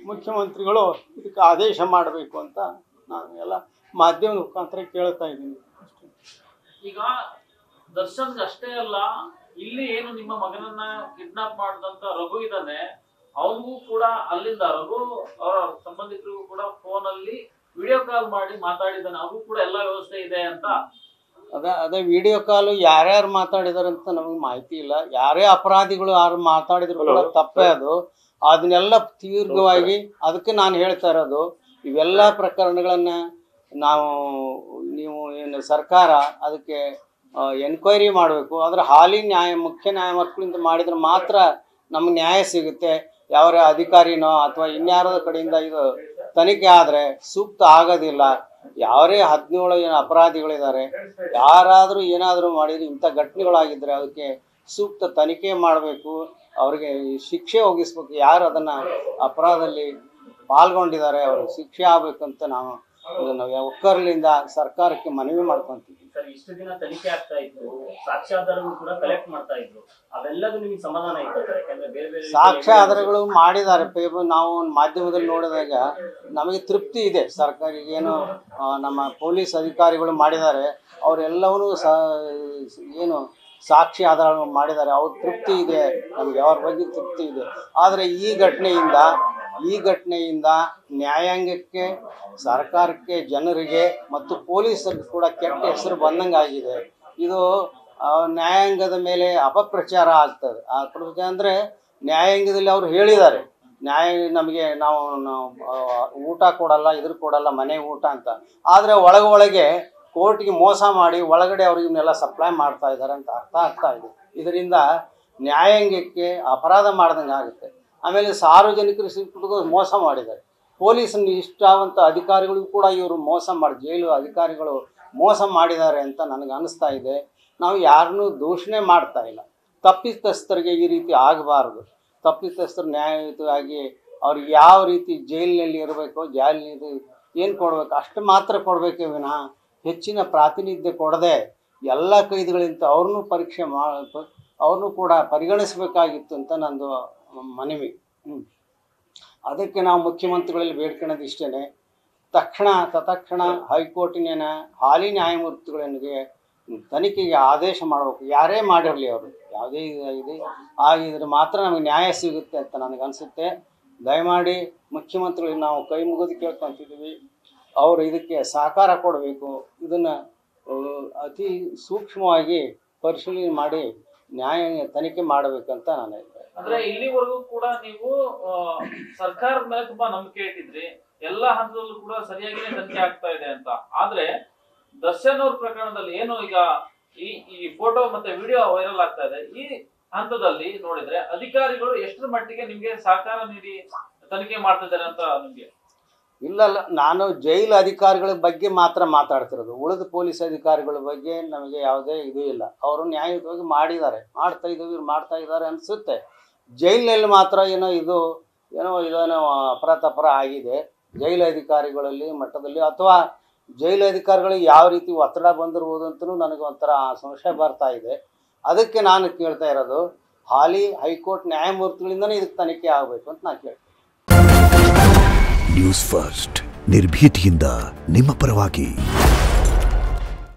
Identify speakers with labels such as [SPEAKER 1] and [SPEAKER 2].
[SPEAKER 1] ಮುಖ್ಯಮಂತ್ರಿಗಳು ಇದಕ್ಕೆ ಆದೇಶ ಮಾಡಬೇಕು ಅಂತ ನಾನು ಎಲ್ಲ ಮಾಧ್ಯಮದ ಮುಖಾಂತರ ಕೇಳ್ತಾ ಇದ್ದೀನಿ.
[SPEAKER 2] ಈಗ ದರ್ಶನ್ ಅಷ್ಟೇ ಅಲ್ಲ, ಇಲ್ಲಿ ಏನು ನಿಮ್ಮ ಮಗನನ್ನ ಕಿಡ್ನಾಪ್ ಮಾಡಿದಂತ ರಘು ಇದ್ದಾನೆ, ಅವನಿಗೂ ಕೂಡ ಅಲ್ಲಿಂದ ರಘು ಅವರ ಸಂಬಂಧಿಕರಿಗೂ ಕೂಡ ಫೋನ್ ಅಲ್ಲಿ ವಿಡಿಯೋ ಕಾಲ್ ಮಾಡಿ ಮಾತಾಡಿದ್ದಾನೆ, ಅವ್ರಿಗೂ ಕೂಡ ಎಲ್ಲ ವ್ಯವಸ್ಥೆ ಇದೆ ಅಂತ.
[SPEAKER 1] ಅದೇ ವಿಡಿಯೋ ಕಾಲು ಯಾರ್ಯಾರು ಮಾತಾಡಿದಾರೆ ಅಂತ ನಮಗೆ ಮಾಹಿತಿ ಇಲ್ಲ. ಯಾರೇ ಅಪರಾಧಿಗಳು ಯಾರು ಮಾತಾಡಿದ್ರು ಕೂಡ ತಪ್ಪೇ ಅದು. ಅದನ್ನೆಲ್ಲ ತೀವ್ರವಾಗಿ ಅದಕ್ಕೆ ನಾನು ಹೇಳ್ತಾ ಇರೋದು, ಇವೆಲ್ಲ ಪ್ರಕರಣಗಳನ್ನು ನೀವು ಏನು ಸರ್ಕಾರ ಅದಕ್ಕೆ ಎನ್ಕ್ವೈರಿ ಮಾಡಬೇಕು. ಆದರೆ ಹಾಲಿ ಮುಖ್ಯ ನ್ಯಾಯಮೂರ್ತಿಗಳಿಂದ ಮಾಡಿದ್ರೆ ಮಾತ್ರ ನಮ್ಗೆ ನ್ಯಾಯ ಸಿಗುತ್ತೆ. ಯಾವ ಅಧಿಕಾರಿನೋ ಅಥವಾ ಇನ್ಯಾರದ ಕಡೆಯಿಂದ ಇದು ತನಿಖೆ ಆದರೆ ಸೂಕ್ತ ಆಗೋದಿಲ್ಲ. ಯಾರೇ 17 ಏನು ಅಪರಾಧಿಗಳಿದ್ದಾರೆ, ಯಾರಾದರೂ ಏನಾದರೂ ಮಾಡಿದರೆ ಇಂಥ ಘಟನೆಗಳಾಗಿದ್ದರೆ ಅದಕ್ಕೆ ಸೂಕ್ತ ತನಿಖೆ ಮಾಡಬೇಕು, ಅವ್ರಿಗೆ ಶಿಕ್ಷೆ ಒಗಿಸ್ಬೇಕು. ಯಾರು ಅದನ್ನು ಅಪರಾಧದಲ್ಲಿ ಪಾಲ್ಗೊಂಡಿದ್ದಾರೆ ಅವ್ರಿಗೆ ಶಿಕ್ಷೆ ಆಗಬೇಕಂತ ನಾವು ಇದನ್ನು ಒಕ್ಕರ್ಲಿಂದ ಸರ್ಕಾರಕ್ಕೆ ಮನವಿ ಮಾಡ್ಕೊಂತೀವಿ.
[SPEAKER 2] ಸರ್, ಇಷ್ಟು ದಿನ ತನಿಖೆ ಆಗ್ತಾ ಇತ್ತು, ಸಾಕ್ಷ್ಯಾಧಾರಗಳು ಕೂಡ ಕಲೆಕ್ಟ್ ಮಾಡ್ತಾ ಇದ್ರು, ಅವೆಲ್ಲದೂ ನಿಮಗೆ ಸಮಾಧಾನ ಆಯ್ತು? ಯಾಕಂದ್ರೆ ಬೇರೆ ಬೇರೆ
[SPEAKER 1] ಸಾಕ್ಷ್ಯಾಧಾರಗಳು ಮಾಡಿದ್ದಾರೆ. ನಾವು ಮಾಧ್ಯಮದಲ್ಲಿ ನೋಡಿದಾಗ ನಮಗೆ ತೃಪ್ತಿ ಇದೆ. ಸರ್ಕಾರಿಗೇನು ನಮ್ಮ ಪೊಲೀಸ್ ಅಧಿಕಾರಿಗಳು ಮಾಡಿದ್ದಾರೆ, ಅವರೆಲ್ಲವೂ ಏನು ಸಾಕ್ಷಿ ಆಧಾರ ಮಾಡಿದ್ದಾರೆ, ಅವ್ರ ತೃಪ್ತಿ ಇದೆ, ನಮಗೆ ಅವ್ರ ಬಗ್ಗೆ ತೃಪ್ತಿ ಇದೆ. ಆದರೆ ಈ ಘಟನೆಯಿಂದ ನ್ಯಾಯಾಂಗಕ್ಕೆ, ಸರ್ಕಾರಕ್ಕೆ, ಜನರಿಗೆ ಮತ್ತು ಪೊಲೀಸರಿಗೆ ಕೂಡ ಕೆಟ್ಟ ಹೆಸರು ಬಂದಂಗೆ ಆಗಿದೆ. ಇದು ನ್ಯಾಯಾಂಗದ ಮೇಲೆ ಅಪಪ್ರಚಾರ ಆಗ್ತದೆ. ಅಪಪ್ರಚಾರ ಅಂದರೆ ನ್ಯಾಯಾಂಗದಲ್ಲಿ ಅವರು ಹೇಳಿದ್ದಾರೆ, ನಮಗೆ ನಾವು ಊಟ ಕೊಡಲ್ಲ, ಇದ್ರ ಕೊಡಲ್ಲ, ಮನೆ ಊಟ ಅಂತ. ಆದರೆ ಒಳಗೆ ಕೋರ್ಟ್ಗೆ ಮೋಸ ಮಾಡಿ ಒಳಗಡೆ ಅವ್ರಿಗನ್ನೆಲ್ಲ ಸಪ್ಲೈ ಮಾಡ್ತಾ ಇದ್ದಾರೆ ಅಂತ ಅರ್ಥ ಆಗ್ತಾ ಇದೆ. ಇದರಿಂದ ನ್ಯಾಯಾಂಗಕ್ಕೆ ಅಪರಾಧ ಮಾಡ್ದಂಗೆ ಆಗುತ್ತೆ. ಆಮೇಲೆ ಸಾರ್ವಜನಿಕರು ಸಿಕ್ಕಿಗೂ ಮೋಸ ಮಾಡಿದ್ದಾರೆ. ಪೊಲೀಸ್ ನಿಷ್ಠಾವಂತ ಅಧಿಕಾರಿಗಳಿಗೂ ಕೂಡ ಇವರು ಮೋಸ ಮಾಡಿ, ಜೈಲು ಅಧಿಕಾರಿಗಳು ಮೋಸ ಮಾಡಿದ್ದಾರೆ ಅಂತ ನನಗೆ ಅನ್ನಿಸ್ತಾ ಇದೆ. ನಾವು ಯಾರನ್ನೂ ದೂಷಣೆ ಮಾಡ್ತಾ ಇಲ್ಲ. ತಪ್ಪಿತಸ್ಥರಿಗೆ ಈ ರೀತಿ ಆಗಬಾರ್ದು. ತಪ್ಪಿತಸ್ಥರು ನ್ಯಾಯಯುತವಾಗಿ ಅವ್ರಿಗೆ ಯಾವ ರೀತಿ ಜೈಲಿನಲ್ಲಿ ಇರಬೇಕೋ, ಜೈಲಿನಲ್ಲಿ ಏನು ಕೊಡಬೇಕು ಅಷ್ಟು ಮಾತ್ರ ಕೊಡಬೇಕೇ ವಿನಃ ಹೆಚ್ಚಿನ ಪ್ರಾತಿನಿಧ್ಯ ಕೊಡದೆ ಎಲ್ಲ ಕೈದಿಗಳಿಂದ ಅವ್ರನ್ನೂ ಕೂಡ ಪರಿಗಣಿಸಬೇಕಾಗಿತ್ತು ಅಂತ ನಂದು ಮನವಿ. ಅದಕ್ಕೆ ನಾವು ಮುಖ್ಯಮಂತ್ರಿಗಳಲ್ಲಿ ಬೇಡ್ಕೊಳ್ಳೋದು ಇಷ್ಟೇ, ತತ್ಕ್ಷಣ ಹೈಕೋರ್ಟಿನ ಹಾಲಿ ನ್ಯಾಯಮೂರ್ತಿಗಳಿಗೆ ತನಿಖೆಗೆ ಆದೇಶ ಮಾಡಬೇಕು. ಯಾರೇ ಮಾಡಿರಲಿ ಅವರು, ಯಾವುದೇ ಇದೆ ಆಗಿದ್ರೆ ಮಾತ್ರ ನಮಗೆ ನ್ಯಾಯ ಸಿಗುತ್ತೆ ಅಂತ ನನಗನ್ಸುತ್ತೆ. ದಯಮಾಡಿ ಮುಖ್ಯಮಂತ್ರಿಗಳಿಗೆ ನಾವು ಕೈ ಮುಗಿದು ಕೇಳ್ಕೊತಿದ್ದೀವಿ, ಅವರು ಇದಕ್ಕೆ ಸಹಕಾರ ಕೊಡಬೇಕು. ಇದನ್ನು ಅತಿ ಸೂಕ್ಷ್ಮವಾಗಿ ಪರಿಶೀಲನೆ ಮಾಡಿ ತನಿಖೆ ಮಾಡಬೇಕಂತ ನಾನು ಹೇಳ್ತೇನೆ.
[SPEAKER 2] ಅಂದ್ರೆ ಇಲ್ಲಿವರೆಗೂ ಕೂಡ ನೀವು ಸರ್ಕಾರದ ಮೇಲೆ ತುಂಬಾ ನಂಬಿಕೆ ಇಟ್ಟಿದ್ರಿ, ಎಲ್ಲಾ ಹಂತದಲ್ಲೂ ಕೂಡ ಸರಿಯಾಗಿ ತನಿಖೆ ಆಗ್ತಾ ಇದೆ ಅಂತ. ಆದ್ರೆ ದರ್ಶನ್ ಅವ್ರ ಪ್ರಕರಣದಲ್ಲಿ ಏನು ಈಗ ಈ ಫೋಟೋ ಮತ್ತೆ ವಿಡಿಯೋ ವೈರಲ್ ಆಗ್ತಾ ಇದೆ, ಈ ಹಂತದಲ್ಲಿ ನೋಡಿದ್ರೆ ಅಧಿಕಾರಿಗಳು ಎಷ್ಟರ ಮಟ್ಟಿಗೆ ನಿಮ್ಗೆ ಸಹಕಾರ ನೀಡಿ ತನಿಖೆ ಮಾಡ್ತಾ ಇದ್ದಾರೆ ಅಂತ ನಿಮ್ಗೆ?
[SPEAKER 1] ಇಲ್ಲ, ನಾನು ಜೈಲು ಅಧಿಕಾರಿಗಳ ಬಗ್ಗೆ ಮಾತ್ರ ಮಾತಾಡ್ತಿರೋದು. ಉಳಿದ ಪೊಲೀಸ್ ಅಧಿಕಾರಿಗಳ ಬಗ್ಗೆ ನಮಗೆ ಯಾವುದೇ ಇದು ಇಲ್ಲ. ಅವರು ನ್ಯಾಯಯುತವಾಗಿ ಮಾಡ್ತಾ ಇದ್ದಾರೆ ಅನಿಸುತ್ತೆ. ಜೈಲಿನಲ್ಲಿ ಮಾತ್ರ ಏನೋ ಇದನ್ನು ಅಪರಾಧ ಆಗಿದೆ ಜೈಲು ಅಧಿಕಾರಿಗಳಲ್ಲಿ ಮಟ್ಟದಲ್ಲಿ, ಅಥವಾ ಜೈಲು ಅಧಿಕಾರಿಗಳಿಗೆ ಯಾವ ರೀತಿ ಒತ್ತಡ ಬಂದಿರ್ಬೋದು ಅಂತಲೂ ನನಗೆ ಒಂಥರ ಸಂಶಯ ಬರ್ತಾ ಇದೆ. ಅದಕ್ಕೆ ನಾನು ಕೇಳ್ತಾ ಇರೋದು, ಹಾಲಿ ಹೈಕೋರ್ಟ್ ನ್ಯಾಯಮೂರ್ತಿಗಳಿಂದನೇ ಇದಕ್ಕೆ ತನಿಖೆ ಆಗಬೇಕು ಅಂತ ನಾನು ಕೇಳ್ತೀನಿ.
[SPEAKER 3] ನ್ಯೂಸ್ ಫಸ್ಟ್, ನಿರ್ಭೀತಿಯಿಂದ ನಿಮ್ಮ ಪರವಾಗಿ.